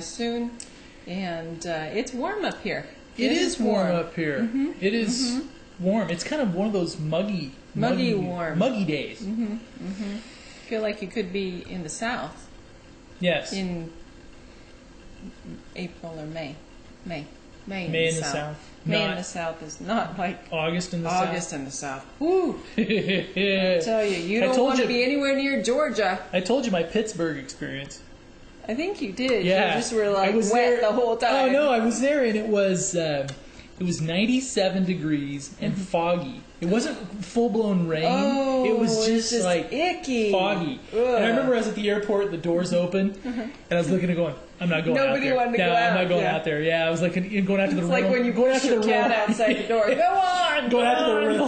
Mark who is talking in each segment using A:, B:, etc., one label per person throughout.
A: soon, and it's warm up here.
B: It is warm up here.
A: Mm-hmm.
B: It is warm. It's kind of one of those muggy days.
A: Feel like you could be in the South.
B: Yes.
A: In April or May. May in
B: the
A: the
B: South.
A: May in the South is not like
B: August in the South.
A: August in the South. Woo! I tell you, you don't want to be anywhere near Georgia.
B: I told you my Pittsburgh experience.
A: I think you did.
B: Yeah.
A: You just were like wet the whole time.
B: Oh no, I was there and it was 97 degrees and foggy. It wasn't full-blown rain.
A: Oh,
B: it was just like
A: icky.
B: Foggy.
A: Ugh.
B: And I remember I was at the airport, the doors open, and I was looking and going, I'm not going out there.
A: Nobody wanted to go out.
B: I'm not going out there. Yeah, I was like going after the rental.
A: It's like when you push your cat outside the door. Go on!
B: Going after the rental.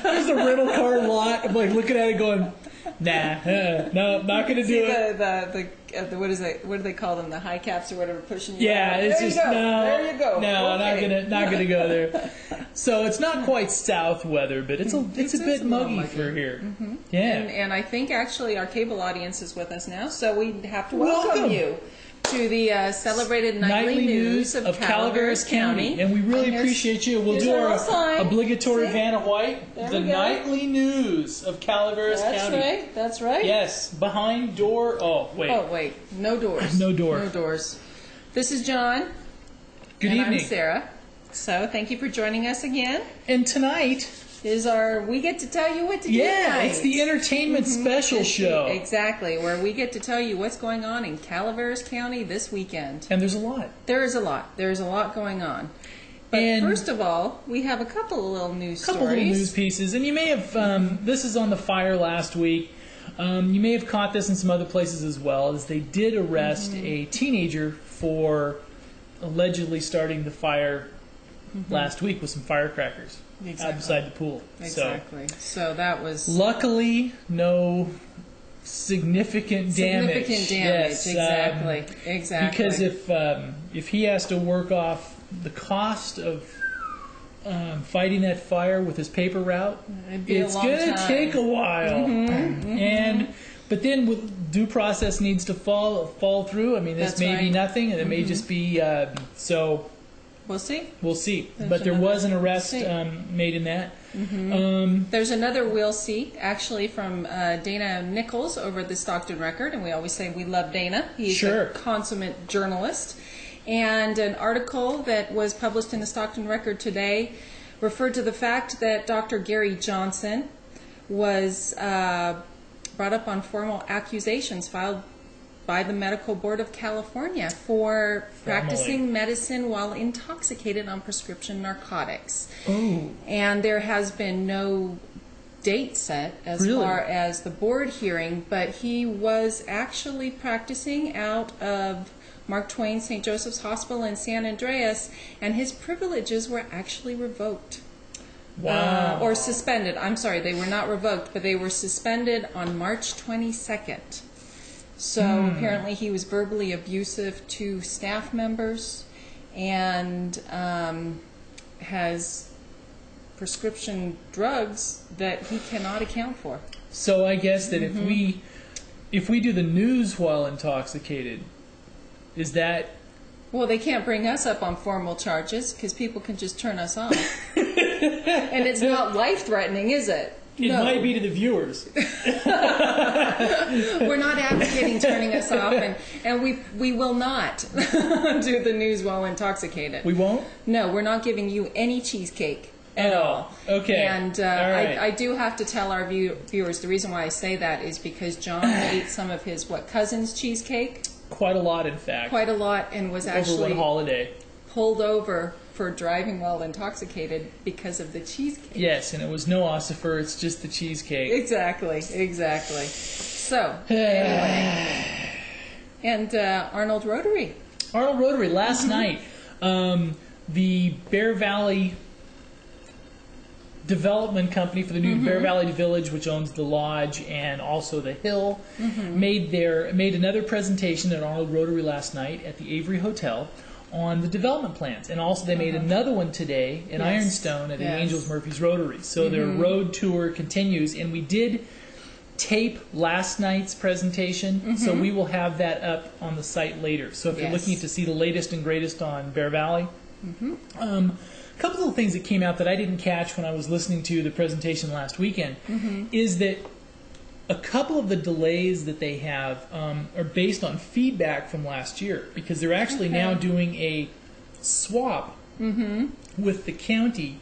B: There's the rental car lot. I'm like looking at it going, nah, no, not going to do it.
A: The what is it? What do they call them? The high caps or whatever pushing you.
B: Yeah,
A: out.
B: it's
A: there
B: just
A: you go.
B: no.
A: There you go.
B: No,
A: okay.
B: not gonna go there. So it's not quite south weather, but it's a bit muggy for here.
A: Mm-hmm.
B: Yeah,
A: and I think actually our cable audience is with us now, so we have to welcome you to the celebrated nightly news of Calaveras County.
B: And we really appreciate you. We'll do our obligatory Vanna White, the nightly news of Calaveras County.
A: That's right.
B: Yes, behind door. Oh, wait.
A: No doors.
B: No door.
A: No doors. This is John.
B: Good
A: and
B: evening.
A: I'm Sarah. So thank you for joining us again.
B: And tonight
A: is we get to tell you what to do tonight.
B: It's the entertainment special show.
A: Exactly, where we get to tell you what's going on in Calaveras County this weekend.
B: And there's a lot.
A: There is a lot. There's a lot going on. But first of all, we have a couple of little news stories.
B: Couple little news pieces. And you may have, this is on the fire last week. You may have caught this in some other places as well, as they did arrest a teenager for allegedly starting the fire last week with some firecrackers outside the pool.
A: Exactly. So that was...
B: Luckily, no significant damage.
A: Yes, exactly.
B: Because if he has to work off the cost of fighting that fire with his paper route, it's going to take a while. But then with due process needs to fall through. I mean, this may be nothing, and it may just be so.
A: We'll see.
B: We'll see. But there was an arrest made in that.
A: There's another we'll see, actually, from Dana Nichols over at the Stockton Record. And we always say we love Dana. He's a consummate journalist. And an article that was published in the Stockton Record today referred to the fact that Dr. Gary Johnson was brought up on formal accusations filed by the Medical Board of California for practicing medicine while intoxicated on prescription narcotics.
B: Oh.
A: And there has been no date set as far as the board hearing, but he was actually practicing out of Mark Twain St. Joseph's Hospital in San Andreas, and his privileges were actually revoked.
B: Wow.
A: Or suspended. I'm sorry, they were not revoked, but they were suspended on March 22nd. So apparently he was verbally abusive to staff members and has prescription drugs that he cannot account for.
B: So I guess that if we do the news while intoxicated, is that...
A: Well, they can't bring us up on formal charges because people can just turn us off. And it's not life-threatening, is it?
B: It might be to the viewers.
A: We're not advocating turning us off, and we will not do the news while intoxicated.
B: We won't?
A: No, we're not giving you any cheesecake at all.
B: Okay.
A: And I do have to tell our viewers, the reason why I say that is because John ate some of his, cousin's cheesecake?
B: Quite a lot, in fact.
A: Quite a lot, and was actually
B: over one holiday
A: pulled over for driving while intoxicated because of the cheesecake.
B: Yes, and it was no ossifer, it's just the cheesecake.
A: Exactly. So, anyway. And Arnold Rotary.
B: Arnold Rotary, last night, the Bear Valley Development Company for the new Bear Valley Village, which owns the Lodge and also the Hill, made another presentation at Arnold Rotary last night at the Avery Hotel on the development plans. And also they made another one today in Ironstone at the Angels Murphy's Rotary. So their road tour continues, and we did tape last night's presentation, so we will have that up on the site later. So if you're looking to see the latest and greatest on Bear Valley, a couple of things that came out that I didn't catch when I was listening to the presentation last weekend is that a couple of the delays that they have are based on feedback from last year, because they're actually now doing a swap with the county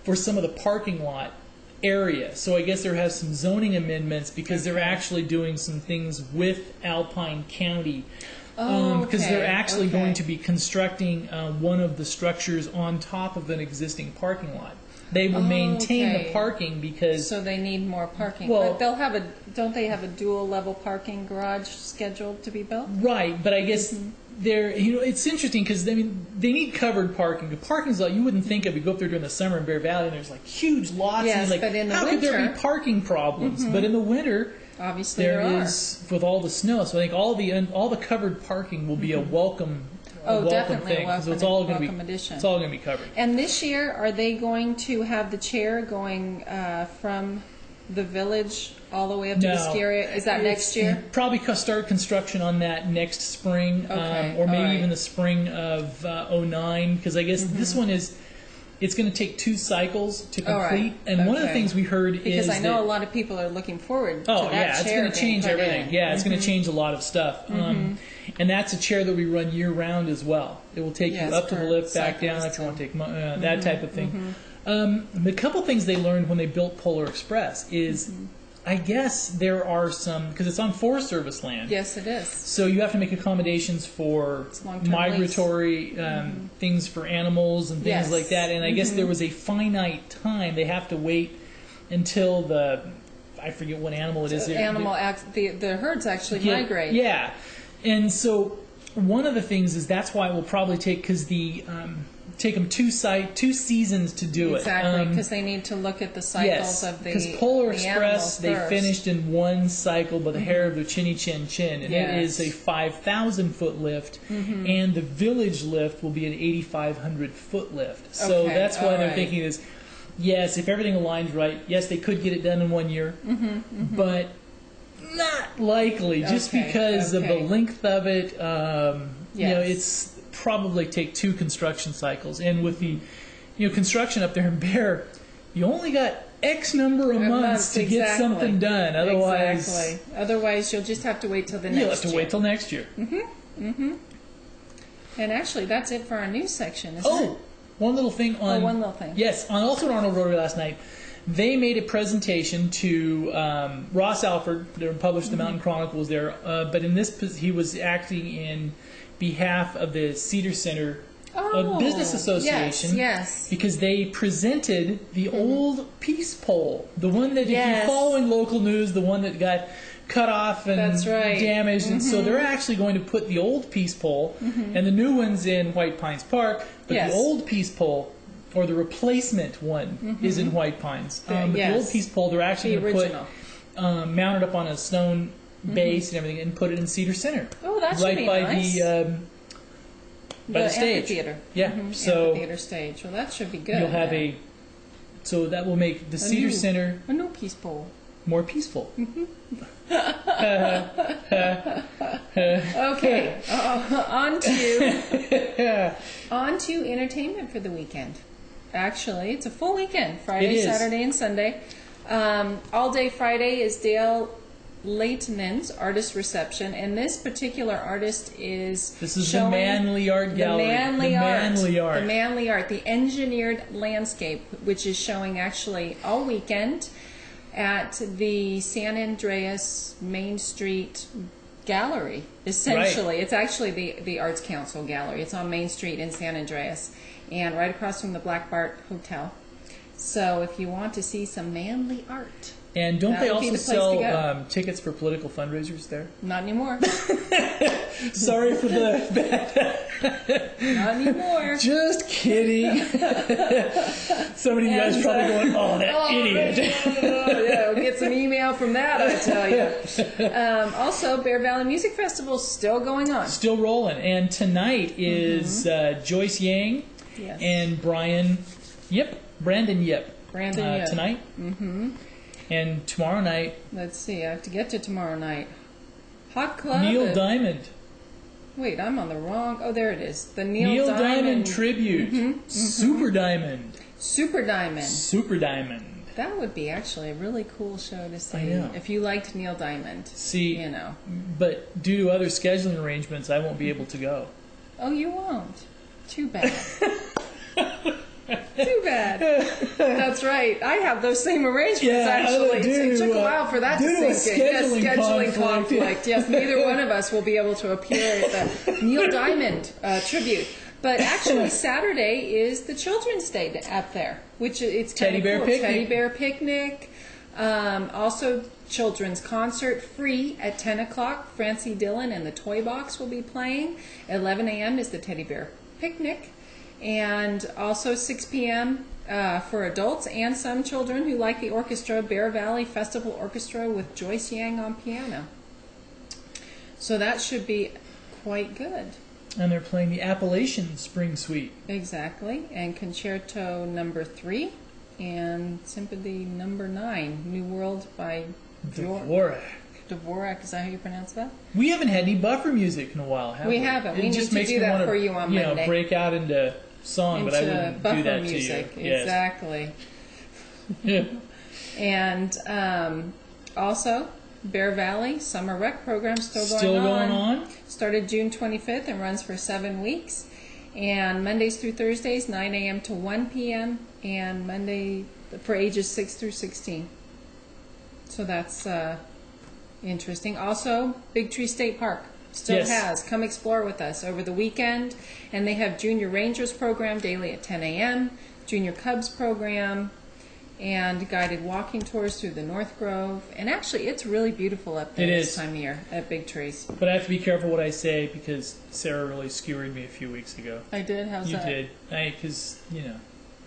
B: for some of the parking lot area. So I guess there has some zoning amendments because they're actually doing some things with Alpine County. Because they're actually going to be constructing one of the structures on top of an existing parking lot. They will maintain the parking because...
A: So they need more parking. Well, but they'll have a... Don't they have a dual-level parking garage scheduled to be built?
B: Right, but I guess they're... You know, it's interesting because, I mean, they need covered parking. The parking's lot you wouldn't think of. You go up there during the summer in Bear Valley and there's like huge lots.
A: Yes,
B: and like,
A: but in the
B: how
A: winter...
B: could there be parking problems? But in the winter...
A: Obviously
B: there is with all the snow. So I think all the covered parking will be a welcome
A: definitely
B: thing.
A: A welcome,
B: so it's all
A: going to be addition.
B: It's all going to be covered.
A: And this year, are they going to have the chair going from the village all the way up to the ski area? Is that next year?
B: Probably start construction on that next spring, or maybe even the spring of '09. Because I guess this one is. It's going to take 2 cycles to complete, and one of the things we heard is
A: because I know a lot of people are looking forward to that chair.
B: It's going to change everything. Yeah, it's going to change a lot of stuff. And that's a chair that we run year round as well. It will take you up to the lift, back down if you want to take that type of thing. The couple things they learned when they built Polar Express is. I guess there are some, because it's on Forest Service land.
A: Yes, it is.
B: So you have to make accommodations for migratory things for animals and things like that. And I guess there was a finite time. They have to wait until I forget what animal it is.
A: The herds actually migrate.
B: Yeah. And so one of the things is that's why it will probably take, because take them 2 seasons to do it.
A: Exactly, because they need to look at the cycles of the
B: because Polar Express, they finished in 1 cycle by the hair of their chinny chin chin, and it is a 5,000-foot lift, and the village lift will be an 8,500-foot lift. So that's why they're thinking is, yes, if everything aligns right, yes, they could get it done in 1 year, but not likely, just because of the length of it. You know, it's probably take 2 construction cycles, and with the construction up there in Bear, you only got X number of months to get something done.
A: Otherwise you'll just have to wait till the next year.
B: You'll have to wait till next year.
A: And actually that's it for our news section, isn't it?
B: One little thing on
A: one little thing.
B: Yes, on also at Arnold Rotary last night, they made a presentation to Ross Alford. They published the Mountain Chronicles there, but in this he was acting in behalf of the Cedar Center Business Association.
A: Yes.
B: Because they presented the old peace pole, the one that if you're following local news, the one that got cut off and damaged, and so they're actually going to put the old peace pole and the new one's in White Pines Park, but the old peace pole, or the replacement one, is in White Pines. But the old peace pole, they're actually going to put mounted up on a stone base and everything, and put it in Cedar Center.
A: Oh, that should be nice.
B: By the stage.
A: Amphitheater.
B: Yeah. So
A: amphitheater stage. Well, that should be good.
B: You'll have so that will make the Cedar Center
A: a new peace pole
B: more peaceful.
A: Okay. On to entertainment for the weekend. Actually, it's a full weekend. Friday, Saturday, and Sunday. All day Friday is Dale Leightonen's artist reception, and this particular artist is
B: the Manly Art Gallery.
A: The Manly Art, the engineered landscape, which is showing actually all weekend at the San Andreas Main Street Gallery. Essentially, it's actually the Arts Council Gallery. It's on Main Street in San Andreas, and right across from the Black Bart Hotel. So if you want to see some manly art.
B: And don't they also sell tickets for political fundraisers there?
A: Not anymore.
B: Sorry for the bad.
A: Not anymore.
B: Just kidding. Somebody of you guys probably going, oh, that idiot.
A: Yeah, we'll get some email from that, I tell you. Also, Bear Valley Music Festival is still going on.
B: Still rolling. And tonight is Joyce Yang and Brandon Yip.
A: Tonight.
B: And tomorrow night...
A: Let's see, I have to get to tomorrow night. Hot Club.
B: Neil Diamond.
A: Wait, I'm on the wrong... Oh, there it is. The Neil
B: Diamond Tribute. Super Diamond.
A: Super Diamond.
B: Super Diamond.
A: That would be actually a really cool show to see.
B: I know.
A: If you liked Neil Diamond.
B: See,
A: you know.
B: But due to other scheduling arrangements, I won't be able to go.
A: Oh, you won't? Too bad. Too bad. That's right. I have those same arrangements, actually. It took a while for that to sink in. Yes, scheduling conflict. Yes, neither one of us will be able to appear at the Neil Diamond tribute. But actually, Saturday is the Children's Day up there, which it's kind of cool. Teddy Bear Picnic. Also, children's concert free at 10 o'clock. Francie Dillon and the Toy Box will be playing. 11 a.m. is the Teddy Bear Picnic. And also 6 p.m. For adults and some children who like the orchestra, Bear Valley Festival Orchestra with Joyce Yang on piano. So that should be quite good.
B: And they're playing the Appalachian Spring Suite.
A: Exactly. And Concerto No. 3 and Symphony No. 9, New World by
B: Dvorak.
A: Dvorak, is that how you pronounce that?
B: We haven't had any buffer music in a while, have we?
A: We haven't. We
B: need
A: to do that for you on Monday.
B: Break out into song, but I wouldn't do that
A: music.
B: To you.
A: Exactly.
B: Yeah.
A: And also, Bear Valley Summer Rec program still
B: going on.
A: Started June 25th and runs for 7 weeks. And Mondays through Thursdays, 9 a.m. to 1 p.m. And Monday for ages 6 through 16. So that's interesting. Also, Big Tree State Park still has. Come explore with us over the weekend. And they have Junior Rangers program daily at 10 a.m., Junior Cubs program, and guided walking tours through the North Grove. And actually, it's really beautiful up there this time of year at Big Trees.
B: But I have to be careful what I say because Sarah really skewered me a few weeks ago.
A: I did? How's that?
B: You did. Because,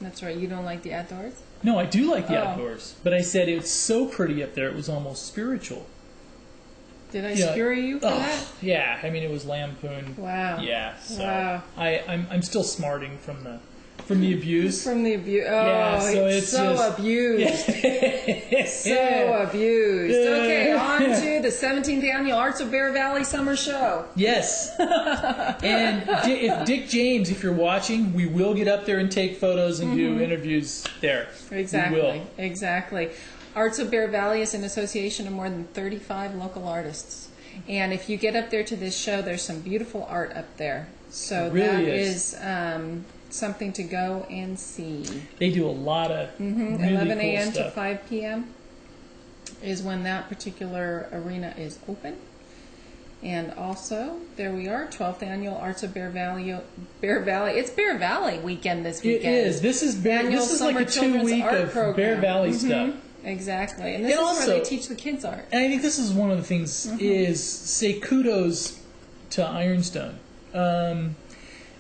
A: That's right. You don't like the outdoors?
B: No, I do like the outdoors. But I said it's so pretty up there, it was almost spiritual.
A: Did I skewer you for that?
B: Yeah. I mean, it was lampooned.
A: Wow.
B: Yeah. So
A: wow.
B: I'm still smarting from the abuse.
A: From the abuse. Oh,
B: yeah, so it's
A: so
B: just,
A: abused. So abused. Okay, on to the 17th Annual Arts of Bear Valley Summer Show.
B: Yes. And if Dick James, if you're watching, we will get up there and take photos and do interviews there.
A: Exactly.
B: We will.
A: Exactly. Arts of Bear Valley is an association of more than 35 local artists. And if you get up there to this show, there's some beautiful art up there. So that is something to go and see.
B: They do a lot of really
A: 11
B: cool
A: a.m.
B: stuff.
A: to 5 p.m. is when that particular arena is open. And also, there we are, 12th Annual Arts of Bear Valley. It's Bear Valley weekend this weekend.
B: It is. This is like a 2-week of
A: program.
B: Bear Valley stuff.
A: Exactly. And this is where they teach the kids art.
B: And I think this is one of the things is say kudos to Ironstone.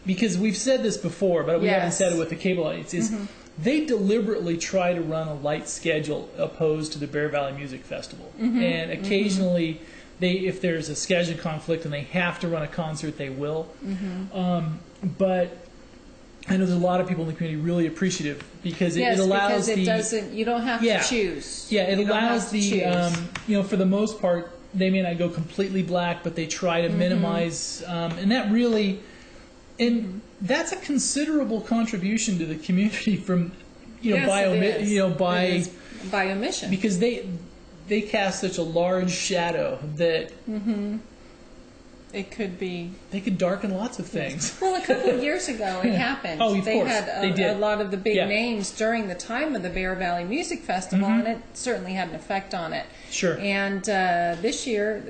B: Because we've said this before, but we haven't said it with the cable lights, is they deliberately try to run a light schedule opposed to the Bear Valley Music Festival. And occasionally, if there's a schedule conflict and they have to run a concert, they will. But I know there's a lot of people in the community really appreciative because it allows
A: you don't have to choose.
B: Yeah, it allows for the most part, they may not go completely black, but they try to minimize, and that really... And that's a considerable contribution to the community from, by
A: omission,
B: because they cast such a large shadow that
A: it could be
B: they could darken lots of things.
A: Well, a couple of years ago it happened.
B: Oh, of
A: they
B: course.
A: had a lot of the big names during the time of the Bear Valley Music Festival, and it certainly had an effect on it.
B: Sure.
A: And this year,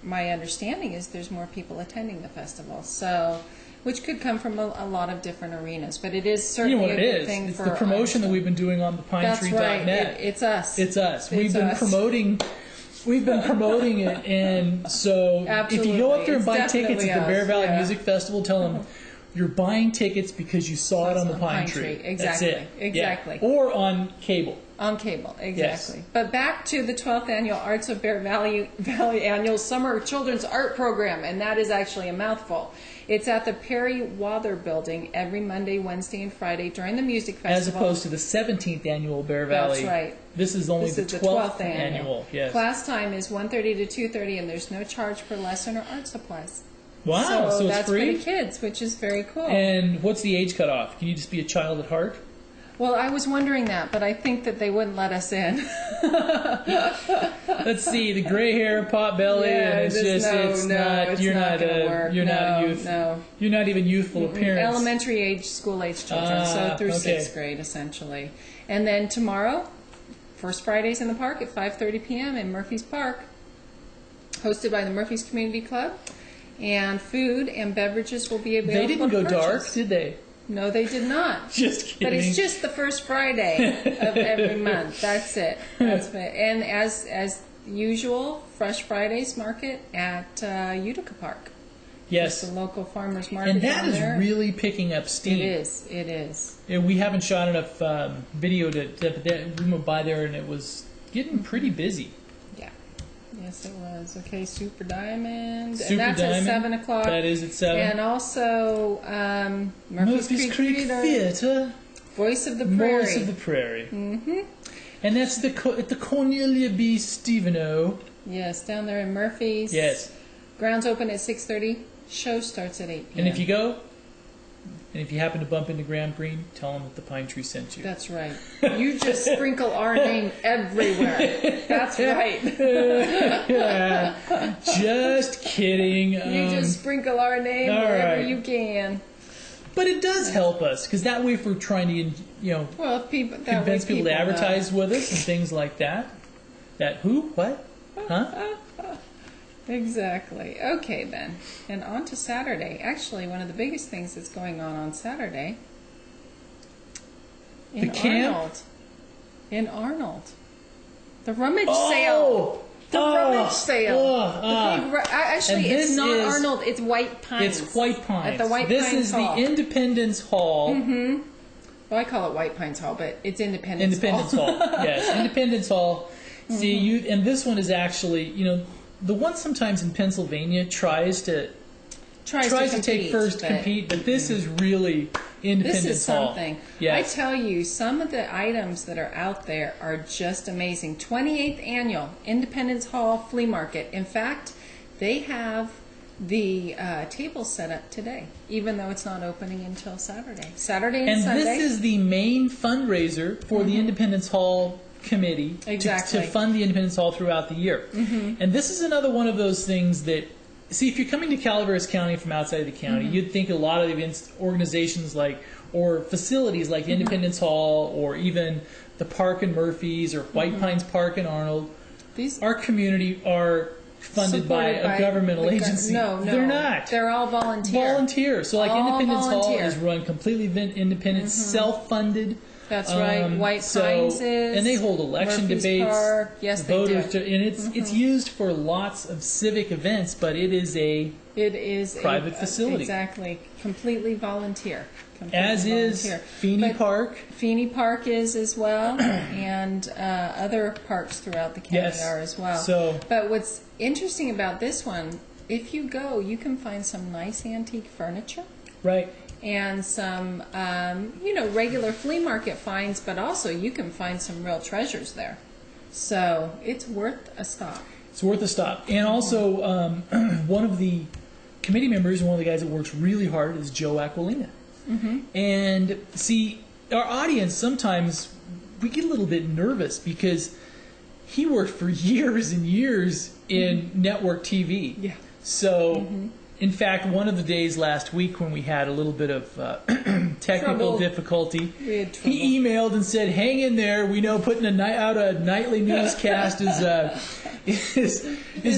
A: my understanding is there's more people attending the festival, which could come from a lot of different arenas, but it is certainly a good thing
B: it's
A: for
B: the promotion that we've been doing on the pinetree.net.
A: That's right. It's us.
B: It's us. We've been promoting it, and so if you go up there and buy tickets at the Bear Valley Music Festival, tell them you're buying tickets because you saw it on the pine tree.
A: Exactly.
B: That's it.
A: Exactly.
B: Yeah. Or on cable.
A: On cable, exactly.
B: Yes.
A: But back to the 12th Annual Arts of Bear Valley Annual Summer Children's Art Program, and that is actually a mouthful. It's at the Perry Wather Building every Monday, Wednesday, and Friday during the music festival.
B: As opposed to the 17th Annual Bear Valley.
A: That's right.
B: This is only the 12th annual. Yes.
A: Class time is 1:30 to 2:30, and there's no charge for lesson or art supplies.
B: Wow, so it's
A: that's
B: free?
A: for the kids, which is very cool.
B: And what's the age cutoff? Can you just be a child at heart?
A: Well, I was wondering that, but I think that they wouldn't let us in.
B: Let's see, the gray hair, pot belly, and it's not you're not even youthful appearance.
A: Elementary age, school age children, so through 6th grade essentially. And then tomorrow, First Fridays in the Park at 5:30 p.m. in Murphy's Park, hosted by the Murphy's Community Club, and food and beverages will be available.
B: They didn't go dark, did they?
A: No, they did not.
B: Just kidding.
A: But it's just the first Friday of every month. That's it. That's it. And as usual, Fresh Fridays market at Utica Park.
B: Yes.
A: Just the local farmers market.
B: And that is
A: there.
B: really picking up steam.
A: It is. It is.
B: Yeah, we haven't shot enough video we went by there and it was getting pretty busy.
A: Yeah. Yes, it was. Okay, Super Diamond.
B: Super
A: and that's
B: Diamond.
A: at 7 o'clock.
B: That is at 7.
A: And also Murphy's Creek Theater. Voice of the Prairie.
B: Voice of the Prairie.
A: Mm-hmm.
B: And that's at the Cornelia B. Steveno.
A: Yes, down there in Murphy's.
B: Yes.
A: Grounds open at 6:30. Show starts at 8 p.m.
B: And if you go, and if you happen to bump into Graham Greene, tell him that the Pine Tree sent you.
A: That's right. You just sprinkle our name everywhere. That's right.
B: Yeah. Just kidding.
A: You just sprinkle our name wherever you can.
B: But it does help us, because that way if we're trying to,
A: well,
B: convince people to advertise with us and things like that. That who? What? Huh?
A: Exactly. Okay, then. And on to Saturday. Actually, one of the biggest things that's going on Saturday in Arnold. In Arnold. The rummage sale. The rummage sale. Actually, it's not Arnold. It's White Pines.
B: It's White Pines.
A: At the White Pines Hall.
B: This is the Independence Hall.
A: Mm-hmm. Well, I call it White Pines Hall, but it's Independence
B: Hall. Yes, Independence Hall. Mm-hmm. See, and this one is actually, the one sometimes in Pennsylvania tries to take first, compete, but this is really Independence Hall.
A: This is something.
B: Yes.
A: I tell you, some of the items that are out there are just amazing. 28th Annual Independence Hall Flea Market. In fact, they have the table set up today, even though it's not opening until Saturday. Saturday and Sunday.
B: And this is the main fundraiser for the Independence Hall Committee to fund the Independence Hall throughout the year. Mm-hmm. And this is another one of those things that, see, if you're coming to Calaveras County from outside of the county, you'd think a lot of the organizations or facilities like Independence Hall or even the park in Murphy's or White Pines Park in Arnold, our community are funded by a governmental agency.
A: No,
B: they're not.
A: They're all volunteer.
B: So Independence Hall is run completely independent, self-funded.
A: That's right. White Pines is.
B: And they hold election
A: Murphy's
B: debates.
A: Park. Yes, they do.
B: And it's used for lots of civic events, but it is a private facility.
A: Exactly. Completely volunteer.
B: As is Feeney Park.
A: Feeney Park is as well, and other parks throughout the county are as well. But what's interesting about this one, if you go, you can find some nice antique furniture.
B: Right.
A: And some, regular flea market finds, but also you can find some real treasures there. So it's worth a stop.
B: It's worth a stop. And also, one of the committee members and one of the guys that works really hard is Joe Aquilina. Mm-hmm. And see, our audience, sometimes we get a little bit nervous because he worked for years and years in network TV. Yeah. So... In fact, one of the days last week when we had a little bit of technical difficulty, he emailed and said, "Hang in there. We know putting out a nightly newscast is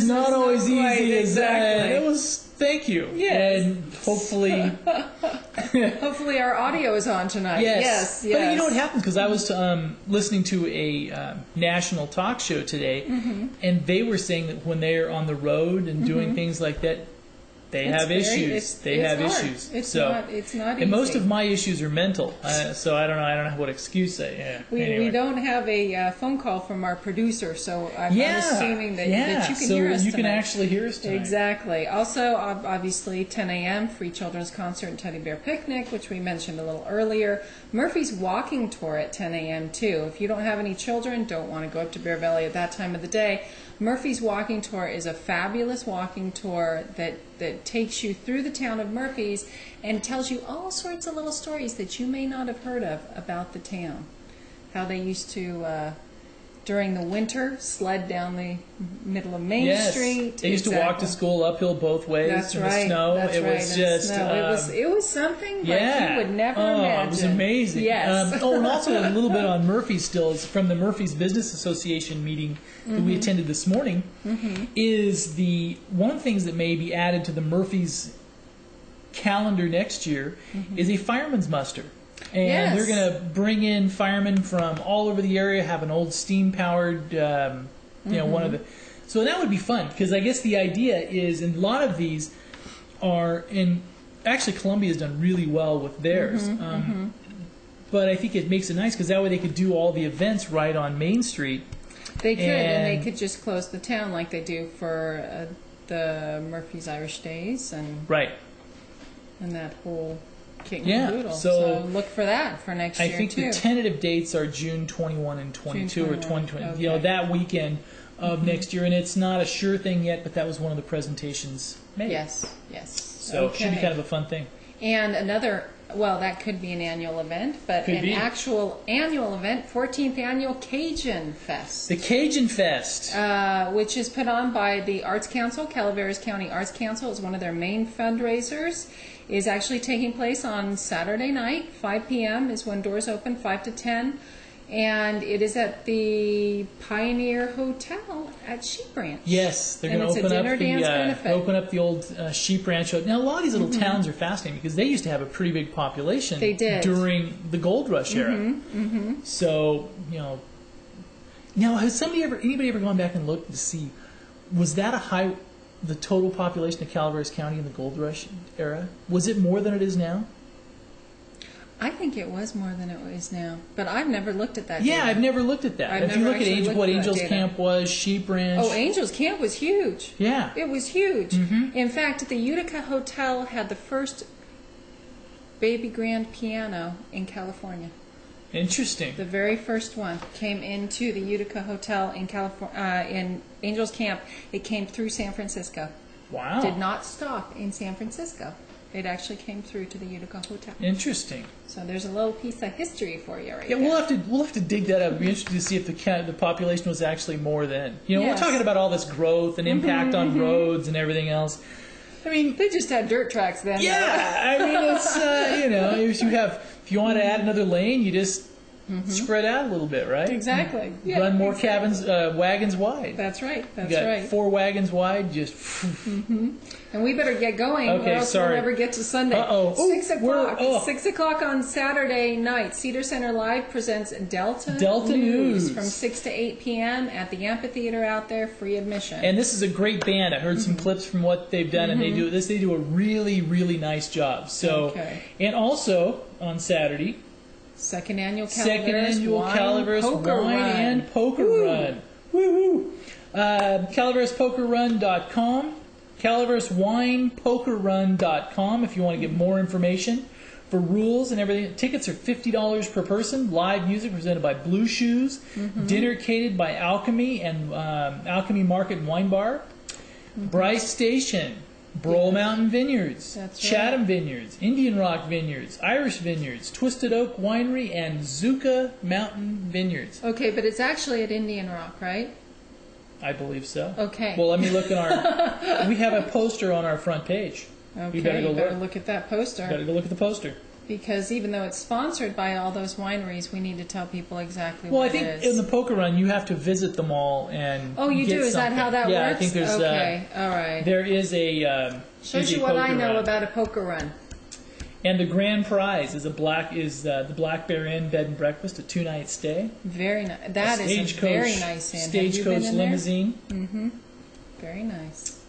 B: not always easy as that." It was. Thank you.
A: Yes.
B: And hopefully,
A: hopefully our audio is on tonight. Yes.
B: But you know what happened? Because I was listening to a national talk show today, and they were saying that when they're on the road and doing things like that, They have issues. They have issues.
A: It's not easy.
B: And most of my issues are mental. So I don't know what excuse I. Yeah.
A: We don't have a phone call from our producer, so I'm assuming that you can hear us.
B: So you can
A: tonight.
B: actually hear us tonight.
A: Exactly. Also, obviously, 10 a.m. free children's concert and teddy bear picnic, which we mentioned a little earlier. Murphy's walking tour at 10 a.m. too. If you don't have any children, don't want to go up to Bear Valley at that time of the day. Murphy's Walking Tour is a fabulous walking tour that takes you through the town of Murphy's and tells you all sorts of little stories that you may not have heard of about the town. How they used to, during the winter, sled down the middle of Main Street.
B: They used to walk to school uphill both ways in the snow.
A: That's right.
B: Was just
A: it was something like you would never imagine.
B: It was amazing.
A: Yes.
B: And also a little bit on Murphy's still is from the Murphy's Business Association meeting that we attended this morning. Is one of the things that may be added to the Murphy's calendar next year is a fireman's muster. And they're going to bring in firemen from all over the area, have an old steam-powered, one of the... So that would be fun, because I guess the idea is, and a lot of these are in... Actually, Columbia's done really well with theirs. But I think it makes it nice, because that way they could do all the events right on Main Street.
A: They could, and they could just close the town like they do for the Murphy's Irish Days and that whole... So look for that for next year,
B: I think the tentative dates are June 21 and 22 or 2020. Okay. That weekend of next year, and it's not a sure thing yet, but that was one of the presentations made.
A: Yes.
B: So it should be kind of a fun thing.
A: And another, that could be an annual event, but actual annual event, 14th Annual Cajun Fest.
B: The Cajun Fest.
A: Which is put on by the Arts Council. Calaveras County Arts Council is one of their main fundraisers. Is actually taking place on Saturday night. 5 p.m. is when doors open, 5 to 10. And it is at the Pioneer Hotel at Sheep Ranch.
B: Yes, they're going to open up the old Sheep Ranch. Now, a lot of these little towns are fascinating because they used to have a pretty big population during the gold rush era. So, now has anybody ever gone back and looked to see, was that the total population of Calaveras County in the gold rush era? Was it more than it is now?
A: I think it was more than it is now, but I've never looked at that.
B: Yeah, data. I've never looked at that. If you look at what Angels Camp was, Sheep Ranch.
A: Oh, Angels Camp was huge.
B: Yeah.
A: It was huge. In fact, the Utica Hotel had the first baby grand piano in California.
B: Interesting.
A: The very first one came into the Utica Hotel in California, in Angels Camp. It came through San Francisco.
B: Wow.
A: Did not stop in San Francisco. It actually came through to the Utica Hotel.
B: Interesting.
A: So there's a little piece of history for you right there.
B: We'll have to dig that up. It'd be interesting to see if the population was actually more than. We're talking about all this growth and impact on roads and everything else. I mean,
A: they just had dirt tracks then.
B: Yeah, I mean, it's if you want to add another lane, you just spread out a little bit, right?
A: Exactly. Yeah,
B: run more wagons wide.
A: That's right.
B: That's right. 4 wagons wide, just.
A: And we better get going, or else we'll never get to Sunday. 6 o'clock. 6 o'clock on Saturday night. Cedar Center Live presents Delta News from 6 to 8 p.m. at the amphitheater out there, free admission.
B: And this is a great band. I heard some clips from what they've done, and they do a really, really nice job. So, and also on Saturday.
A: Second annual Calaveras
B: Wine and Poker Run. Woo-hoo! CalaverasPokerRun.com. CalaverasWinePokerRun.com if you want to get more information. For rules and everything, tickets are $50 per person. Live music presented by Blue Shoes. Dinner catered by Alchemy and Alchemy Market and Wine Bar. Bryce Station. Broll Mountain Vineyards, Chatham Vineyards, Indian Rock Vineyards, Irish Vineyards, Twisted Oak Winery, and Zuka Mountain Vineyards.
A: Okay, but it's actually at Indian Rock, right?
B: I believe so.
A: Okay.
B: Well, let me look at we have a poster on our front page.
A: Okay, you better look at that poster.
B: You better go look at the poster.
A: Because even though it's sponsored by all those wineries, we need to tell people exactly what it is.
B: Well, I think in the Poker Run, you have to visit them all and
A: you do? Is that how that works?
B: Yeah, I think there's...
A: Okay, all right.
B: There is a...
A: Shows you what I know about a Poker Run.
B: And the grand prize is the Black Bear Inn Bed and Breakfast, a 2-night stay.
A: Very nice. That is a very nice inn.
B: Stagecoach limousine.
A: Very nice.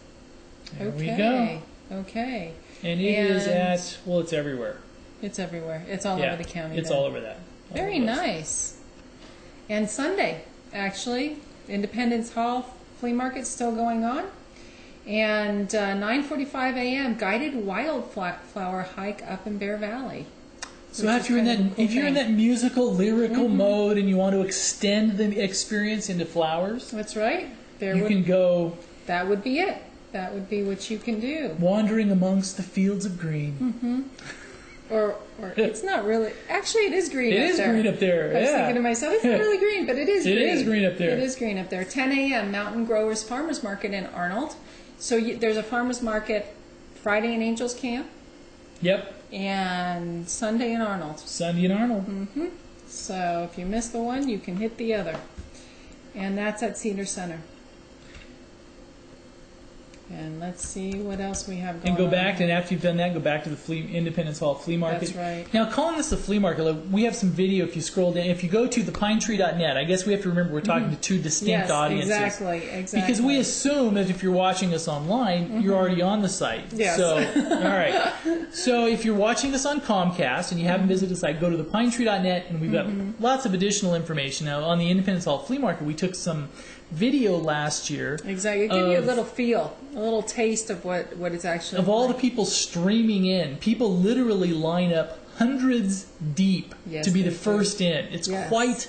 B: There we go.
A: Okay.
B: And it is at, well, it's everywhere.
A: It's everywhere. It's all over the county.
B: It's all over that.
A: Very nice. And Sunday, actually, Independence Hall Flea Market's still going on. And 9:45 a.m. guided wildflower hike up in Bear Valley.
B: So if you're in that musical, lyrical mode and you want to extend the experience into flowers,
A: that's right.
B: You can go.
A: That would be it. That would be what you can do.
B: Wandering amongst the fields of green.
A: Or it's not really. Actually, it is green up there.
B: It is green up there.
A: I was thinking to myself, it's not really green, but it is green.
B: It is green up there.
A: It is green up there. 10 a.m. Mountain Growers Farmers Market in Arnold. So there's a farmers market Friday in Angels Camp.
B: Yep.
A: And Sunday in Arnold.
B: Sunday in Arnold.
A: So if you miss the one, you can hit the other. And that's at Cedar Center. And let's see what else we have going on.
B: And go back, and after you've done that, go back to the Independence Hall Flea Market.
A: That's right.
B: Now, calling this the flea market, we have some video if you scroll down. If you go to thepinetree.net, I guess we have to remember we're talking to two distinct audiences.
A: Exactly.
B: Because we assume that if you're watching us online, you're already on the site.
A: Yes.
B: So, all right. So if you're watching us on Comcast and you haven't visited the site, go to thepinetree.net, and we've got lots of additional information. Now, on the Independence Hall Flea Market, we took some video last year.
A: Exactly. Give you a little feel, a little taste of what it's actually
B: of all the people streaming in. People literally line up hundreds deep to be the first in. It's quite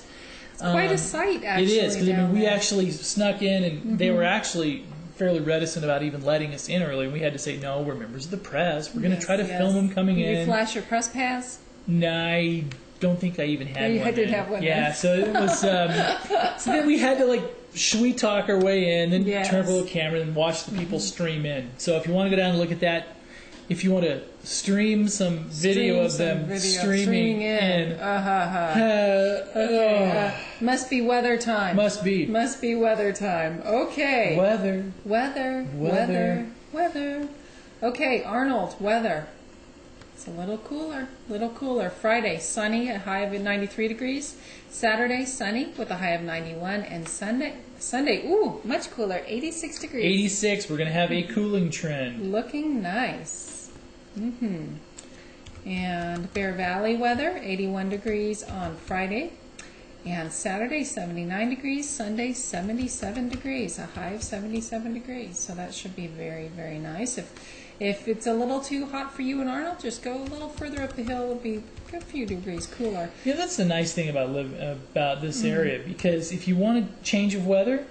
A: a sight, actually.
B: It is, because we actually snuck in, and they were actually fairly reticent about even letting us in early. We had to say, no, we're members of the press. We're going to try to film them coming in.
A: Did you flash your press pass?
B: No, I don't think I even had one.
A: I did have one.
B: Yeah, so it was. So then we had to sweet talk our way in, then turn up a little camera and watch the people stream in. So if you want to go down and look at that, if you want to stream some video of them streaming in.
A: Must be weather time.
B: Must be
A: weather time. Okay. Weather. Okay, Arnold, weather. It's a little cooler. Friday, sunny, a high of 93 degrees. Saturday, sunny with a high of 91. And Sunday, ooh, much cooler, 86 degrees.
B: 86, we're going to have a cooling trend.
A: Looking nice. And Bear Valley weather, 81 degrees on Friday. And Saturday, 79 degrees. Sunday, 77 degrees, a high of 77 degrees. So that should be very, very nice. If it's a little too hot for you in Arnold, just go a little further up the hill. It'll be a few degrees cooler.
B: Yeah, that's the nice thing about this area, because if you want a change of weather,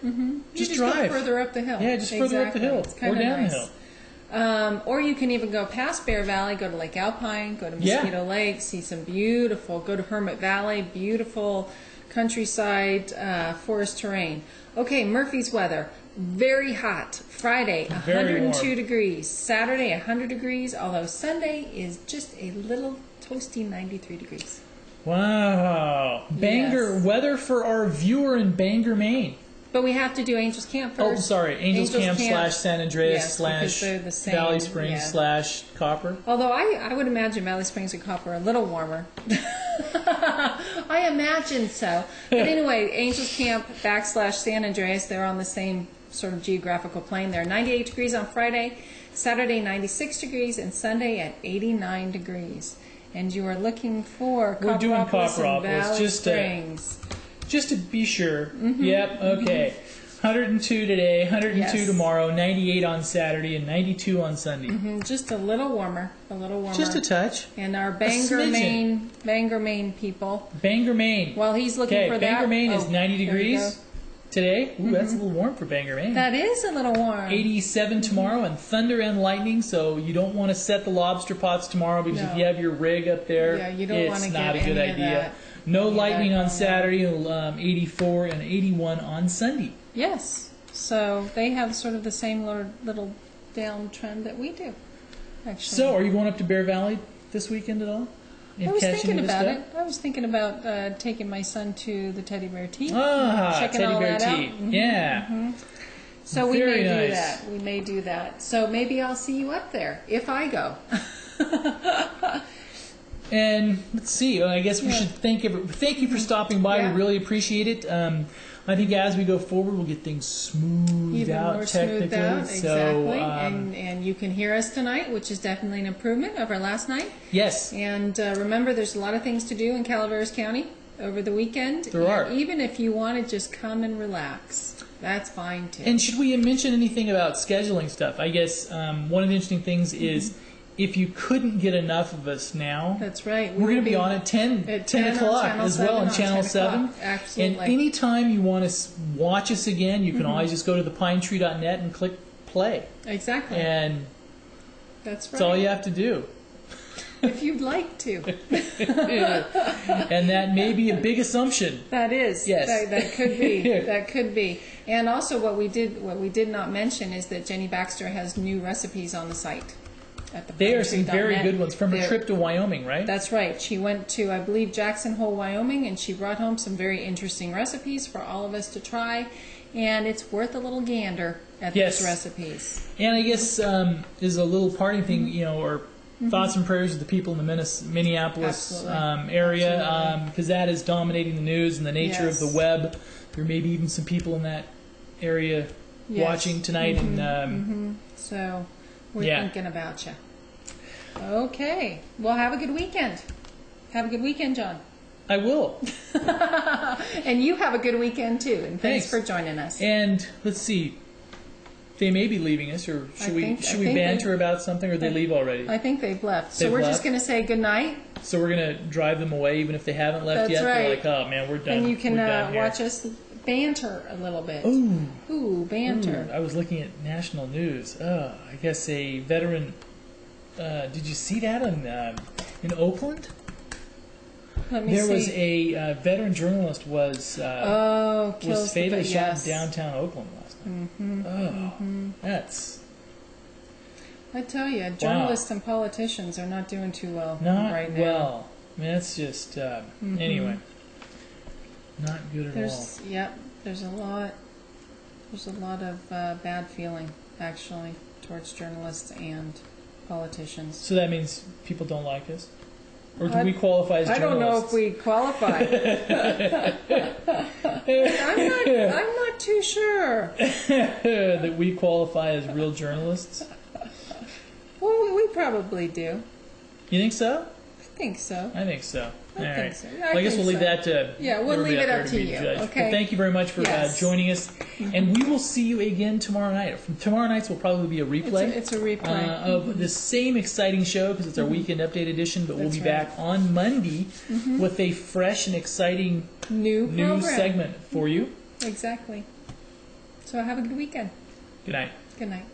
B: just drive.
A: Go further up the hill.
B: Yeah, just further up the hill or down the hill.
A: Or you can even go past Bear Valley, go to Lake Alpine, go to Mosquito Lake, see some go to Hermit Valley, beautiful countryside, forest terrain. Okay, Murphy's weather. Very hot. Friday, 102 degrees. Saturday, 100 degrees, although Sunday is just a little toasty 93 degrees.
B: Wow. Bangor weather for our viewer in Bangor, Maine.
A: But we have to do Angels Camp first.
B: Oh, sorry. Angels Camp / San Andreas / Valley Springs / Copper.
A: Although I would imagine Valley Springs and Copper are a little warmer. I imagine so. But anyway, Angels Camp / San Andreas, they're on the same sort of geographical plane there. 98 degrees on Friday, Saturday 96 degrees, and Sunday at 89 degrees. And you are looking for
B: We're doing
A: Copperopolis and Valley
B: Springs. Just to be sure. Yep, okay. 102 today, 102 tomorrow, 98 on Saturday, and 92 on Sunday.
A: Just a little warmer.
B: Just a touch.
A: And our Bangor, Maine people.
B: Bangor, Maine.
A: While he's looking for that.
B: Bangor, Maine is 90 degrees today. Ooh, that's a little warm for Bangor, Maine.
A: That is a little warm.
B: 87 tomorrow, and thunder and lightning, so you don't want to set the lobster pots tomorrow, because if you have your rig up there, it's not a good idea. No lightning on Saturday, 84 and 81 on Sunday.
A: Yes. So they have sort of the same little downtrend that we do, actually.
B: So are you going up to Bear Valley this weekend at all?
A: I was thinking about it. I was thinking about taking my son to the Teddy Bear Tea.
B: Checking
A: all
B: Bear
A: that
B: Tea.
A: out.
B: Yeah.
A: So we may do that. We may do that. So maybe I'll see you up there if I go.
B: And let's see. I guess we should thank you for stopping by. We really appreciate it. I think as we go forward, we'll get things smoothed
A: even
B: out
A: more
B: technically.
A: Smoothed out, exactly.
B: So,
A: and you can hear us tonight, which is definitely an improvement over last night.
B: Yes.
A: And remember, there's a lot of things to do in Calaveras County over the weekend.
B: There are.
A: Even if you want to just come and relax, that's fine too.
B: And should we mention anything about scheduling stuff? I guess one of the interesting things is if you couldn't get enough of us now,
A: that's right.
B: We're going to be on at 10 o'clock as well on Channel 7.
A: Absolutely.
B: And anytime you want to watch us again, you can always just go to thepinetree.net and click play.
A: Exactly.
B: And
A: that's
B: all you have to do.
A: If you'd like to.
B: And that may be a big assumption.
A: That is.
B: Yes.
A: That could be. That could be. And also what we did not mention is that Jenny Baxter has new recipes on the site.
B: They are some very good ones from a trip to Wyoming, right?
A: That's right. She went to, I believe, Jackson Hole, Wyoming, and she brought home some very interesting recipes for all of us to try. And it's worth a little gander at those recipes.
B: And I guess is a little parting thing, or thoughts and prayers to the people in the Minneapolis area, because that is dominating the news and the nature of the web. There may be even some people in that area watching tonight, and
A: so we're thinking about you. Okay, well, have a good weekend. Have a good weekend, John.
B: I will.
A: And you have a good weekend too. And thanks for joining us.
B: And let's see. They may be leaving us, or should we banter about something, or they leave already?
A: I think they've left. So we're just going to say good night.
B: So we're going to drive them away, even if they haven't left yet.
A: Right.
B: They're like, oh man, we're done.
A: And you can watch us banter a little bit. Ooh, banter.
B: Ooh, I was looking at national news. I guess a veteran. Did you see that in Oakland?
A: Let me see.
B: There was a veteran journalist was fatally shot in downtown Oakland last night. That's.
A: I tell you, journalists and politicians are not doing too well right now.
B: Well, I mean, that's just anyway. Not good at all.
A: Yep, there's a lot of bad feeling actually towards journalists and politicians.
B: So that means people don't like us? Or do we qualify as journalists?
A: I don't know if we qualify. I'm not too sure.
B: That we qualify as real journalists?
A: Well, we probably do.
B: You think so?
A: I think so.
B: I think so.
A: I think so.
B: I guess we'll leave that to
A: we'll leave it up to you. Okay.
B: But thank you very much for joining us, and we will see you again tomorrow night. From tomorrow night's will probably be a replay.
A: It's a replay
B: of the same exciting show because it's our weekend update edition. But we'll be back on Monday with a fresh and exciting new segment for you.
A: Exactly. So have a good weekend.
B: Good night.
A: Good night.